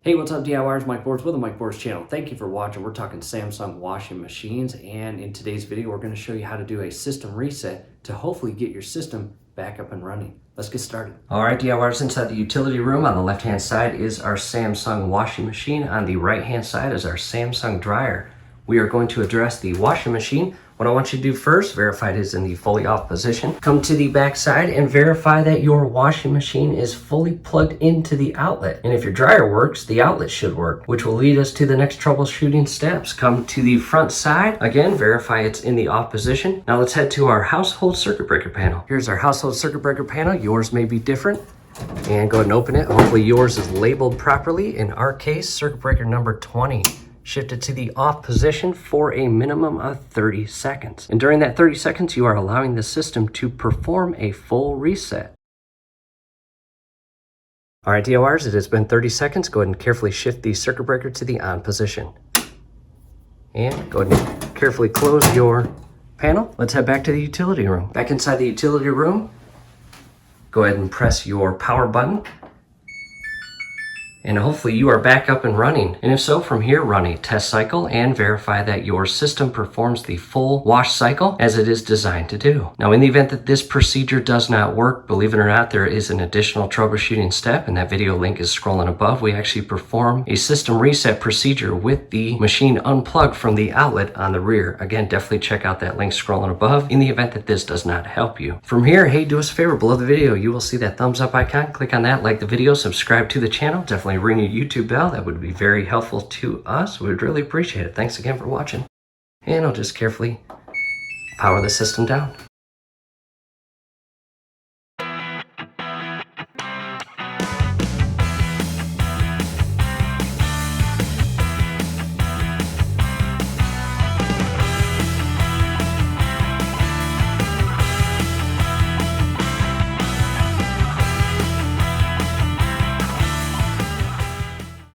Hey, what's up DIYers? Mike Boards with the Mike Boards channel. Thank you for watching. We're talking Samsung washing machines, and in today's video we're going to show you how to do a system reset to hopefully get your system back up and running. Let's get started. Alright DIYers, inside the utility room on the left hand side is our Samsung washing machine. On the right hand side is our Samsung dryer. We are going to address the washing machine. What I want you to do first, verify it is in the fully off position. Come to the back side and verify that your washing machine is fully plugged into the outlet. And if your dryer works, the outlet should work, which will lead us to the next troubleshooting steps. Come to the front side. Again, verify it's in the off position. Now let's head to our household circuit breaker panel. Here's our household circuit breaker panel. Yours may be different. And go ahead and open it. Hopefully yours is labeled properly. In our case, circuit breaker number 20. Shift it to the off position for a minimum of 30 seconds. And during that 30 seconds, you are allowing the system to perform a full reset. All right, DIYers, it has been 30 seconds. Go ahead and carefully shift the circuit breaker to the on position. And go ahead and carefully close your panel. Let's head back to the utility room. Back inside the utility room, go ahead and press your power button. And hopefully you are back up and running. And if so, from here, run a test cycle and verify that your system performs the full wash cycle as it is designed to do. Now, in the event that this procedure does not work, believe it or not, there is an additional troubleshooting step, and that video link is scrolling above. We actually perform a system reset procedure with the machine unplugged from the outlet on the rear. Again, definitely check out that link scrolling above in the event that this does not help you. From here, hey, do us a favor. Below the video, you will see that thumbs up icon. Click on that, like the video, subscribe to the channel. Definitely ring your YouTube bell. That would be very helpful to us. We would really appreciate it. Thanks again for watching. And I'll just carefully power the system down.